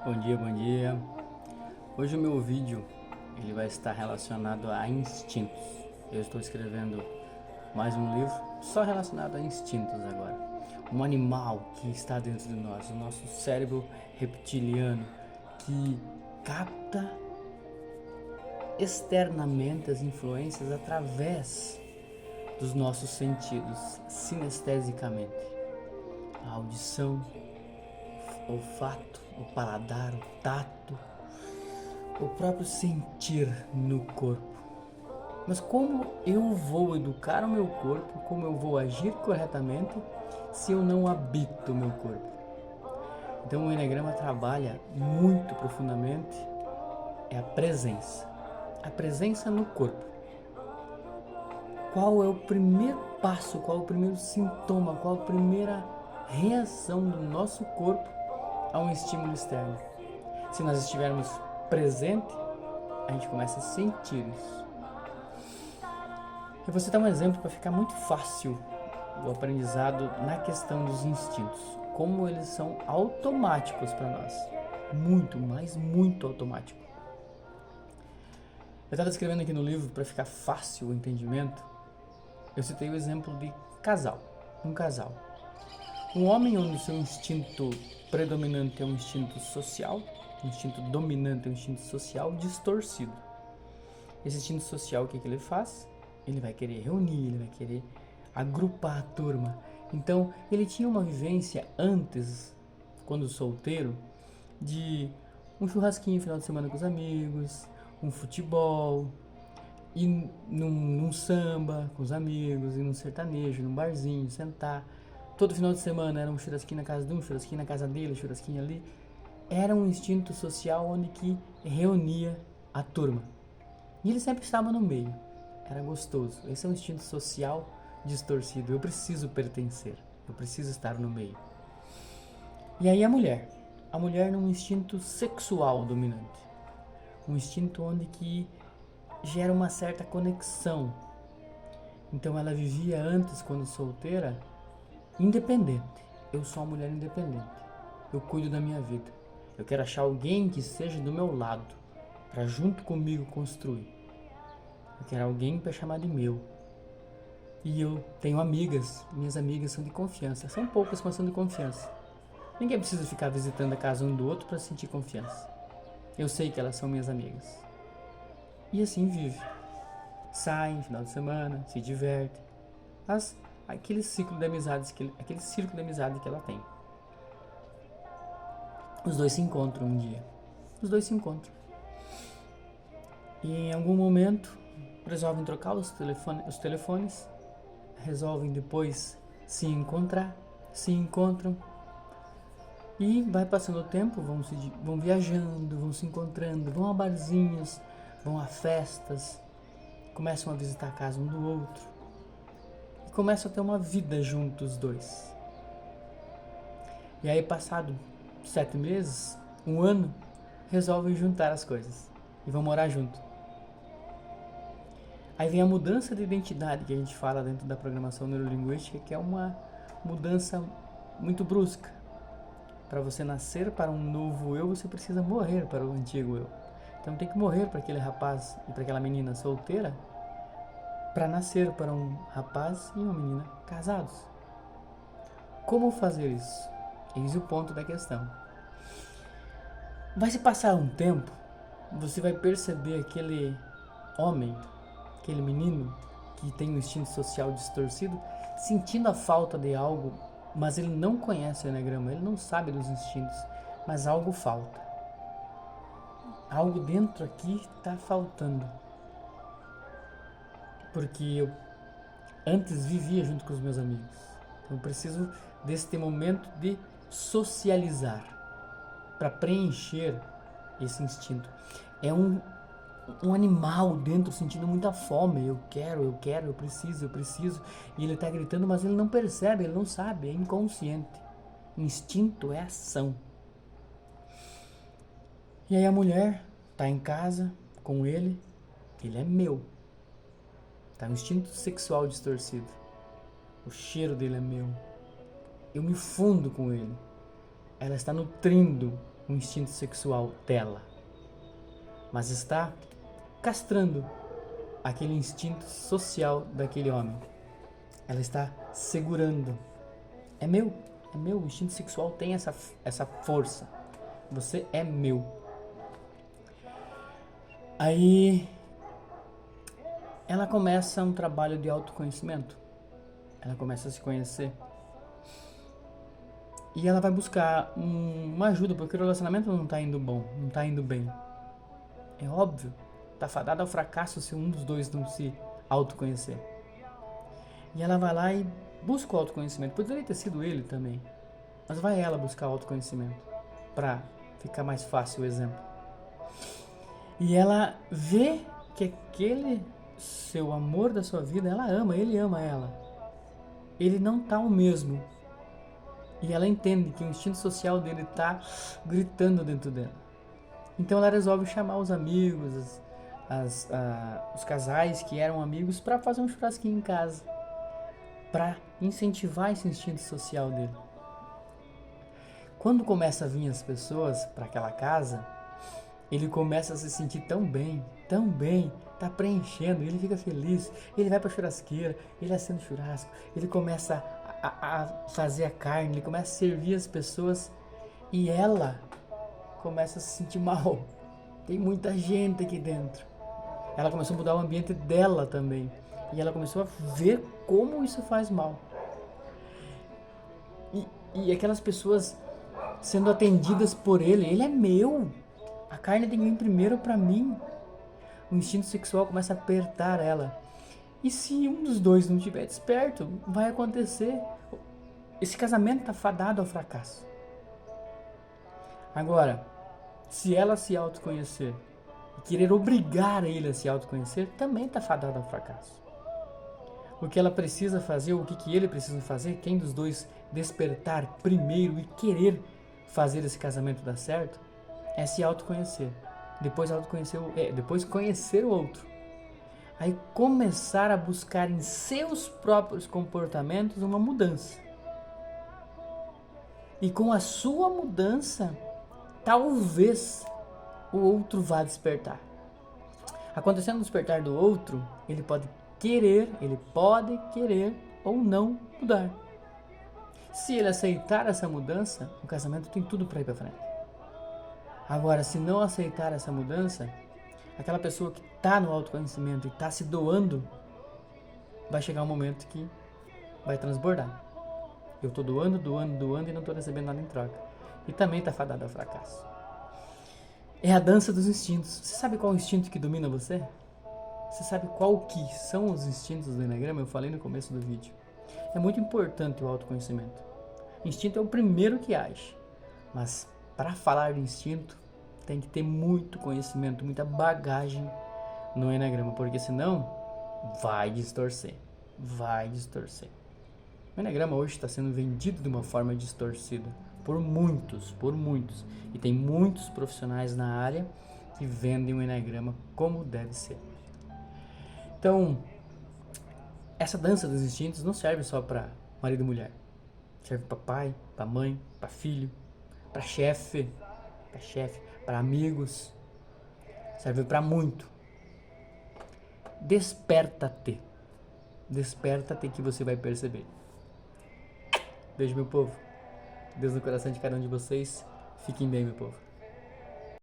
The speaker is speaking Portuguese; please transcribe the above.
Bom dia, bom dia. Hoje o meu vídeo ele vai estar relacionado a instintos. Eu estou escrevendo mais um livro só relacionado a instintos agora. Um animal que está dentro de nós, o nosso cérebro reptiliano, que capta externamente as influências através dos nossos sentidos, sinestesicamente. A audição, o olfato, o paladar, o tato, o próprio sentir no corpo. Mas como eu vou educar o meu corpo, como eu vou agir corretamente se eu não habito o meu corpo? Então o Enneagrama trabalha muito profundamente a presença no corpo. Qual é o primeiro passo, qual é o primeiro sintoma, qual a primeira reação do nosso corpo a um estímulo externo? Se nós estivermos presentes, a gente começa a sentir isso. Eu vou citar um exemplo para ficar muito fácil o aprendizado na questão dos instintos. Como eles são automáticos para nós. Muito, mas muito automático. Eu estava escrevendo aqui no livro para ficar fácil o entendimento. Eu citei o exemplo de casal. Um casal. Um homem onde o seu instinto predominante é um instinto social, um instinto dominante é um instinto social distorcido. Esse instinto social, o que ele faz? Ele vai querer reunir, ele vai querer agrupar a turma. Então, ele tinha uma vivência antes, quando solteiro, de um churrasquinho no final de semana com os amigos, um futebol, ir num samba com os amigos, ir num sertanejo, num barzinho, sentar. Todo final de semana era um churrasquinho na casa de um, churrasquinho na casa dele, churrasquinho ali. Era um instinto social onde que reunia a turma. E ele sempre estava no meio. Era gostoso. Esse é um instinto social distorcido. Eu preciso pertencer. Eu preciso estar no meio. E aí a mulher. A mulher num instinto sexual dominante. Um instinto onde que gera uma certa conexão. Então ela vivia antes, quando solteira, independente. Eu sou uma mulher independente. Eu cuido da minha vida. Eu quero achar alguém que seja do meu lado, para junto comigo construir. Eu quero alguém para chamar de meu. E eu tenho amigas, minhas amigas são de confiança. São poucas, mas são de confiança. Ninguém precisa ficar visitando a casa um do outro para sentir confiança. Eu sei que elas são minhas amigas. E assim vive. Sai no final de semana, se diverte. Faz aquele ciclo de amizades, aquele círculo de amizade que ela tem. Os dois se encontram um dia. Os dois se encontram. E em algum momento resolvem trocar os telefones, resolvem depois se encontrar, se encontram e vai passando o tempo, vão viajando, vão se encontrando, vão a barzinhos, vão a festas, começam a visitar a casa um do outro e começam a ter uma vida juntos os dois. E aí passado 7 meses, um ano, resolvem juntar as coisas e vão morar junto. Aí vem a mudança de identidade que a gente fala dentro da programação neurolinguística, que é uma mudança muito brusca. Para você nascer para um novo eu, você precisa morrer para o antigo eu. Então tem que morrer para aquele rapaz e para aquela menina solteira para nascer para um rapaz e uma menina casados. Como fazer isso? Eis o ponto da questão. Vai se passar um tempo, você vai perceber aquele homem, aquele menino que tem um instinto social distorcido, sentindo a falta de algo, mas ele não conhece o Enneagrama, ele não sabe dos instintos, mas algo falta. Algo dentro aqui está faltando. Porque eu antes vivia junto com os meus amigos. Então eu preciso deste momento de socializar para preencher esse instinto. É um animal dentro sentindo muita fome. Eu quero, eu preciso. E ele está gritando, mas ele não percebe, ele não sabe, é inconsciente. Instinto é ação. E aí a mulher está em casa com ele é meu. Tá um instinto sexual distorcido. O cheiro dele é meu. Eu me fundo com ele. Ela está nutrindo o instinto sexual dela, mas está castrando aquele instinto social daquele homem. Ela está segurando. É meu, o instinto sexual tem essa força. Você é meu. Aí ela começa um trabalho de autoconhecimento. Ela começa a se conhecer. E ela vai buscar uma ajuda, porque o relacionamento não tá indo bom, não tá indo bem. É óbvio, tá fadado ao fracasso se um dos dois não se autoconhecer. E ela vai lá e busca o autoconhecimento. Poderia ter sido ele também, mas vai ela buscar o autoconhecimento pra ficar mais fácil o exemplo. E ela vê que aquele seu amor da sua vida, ela ama, ele ama ela. Ele não tá o mesmo. E ela entende que o instinto social dele tá gritando dentro dela. Então ela resolve chamar os amigos, os casais que eram amigos para fazer um churrasquinho em casa, para incentivar esse instinto social dele. Quando começa a vir as pessoas para aquela casa, ele começa a se sentir tão bem, tá preenchendo, ele fica feliz, ele vai pra churrasqueira, ele acende o churrasco, ele começa a fazer a carne, ele começa a servir as pessoas e ela começa a se sentir mal. Tem muita gente aqui dentro. Ela começou a mudar o ambiente dela também. E ela começou a ver como isso faz mal. E aquelas pessoas sendo atendidas por ele. Ele é meu. A carne tem que vir primeiro pra mim. O instinto sexual começa a apertar ela. E se um dos dois não estiver desperto, vai acontecer. Esse casamento tá fadado ao fracasso. Agora, se ela se autoconhecer e querer obrigar ele a se autoconhecer, também está fadado ao fracasso. O que ela precisa fazer, o que ele precisa fazer, quem dos dois despertar primeiro e querer fazer esse casamento dar certo, é se autoconhecer. Depois conhecer o outro. Aí começar a buscar em seus próprios comportamentos uma mudança. E com a sua mudança, talvez o outro vá despertar. Acontecendo o despertar do outro, ele pode querer ou não mudar. Se ele aceitar essa mudança, o casamento tem tudo para ir para frente. Agora, se não aceitar essa mudança, aquela pessoa que está no autoconhecimento e está se doando, vai chegar um momento que vai transbordar. Eu estou doando e não estou recebendo nada em troca. E também está fadado ao fracasso. É a dança dos instintos. Você sabe qual é o instinto que domina você? Você sabe qual que são os instintos do Eneagrama? Eu falei no começo do vídeo. É muito importante o autoconhecimento. Instinto é o primeiro que age. Mas para falar de instinto, tem que ter muito conhecimento, muita bagagem no Eneagrama, porque senão vai distorcer. O Eneagrama hoje está sendo vendido de uma forma distorcida por muitos. E tem muitos profissionais na área que vendem o Eneagrama como deve ser. Então, essa dança dos instintos não serve só para marido e mulher. Serve para pai, para mãe, para filho, para chefe, para amigos. Serve para muito. Desperta-te que você vai perceber. Beijo, meu povo. Deus no coração de cada um de vocês. Fiquem bem, meu povo.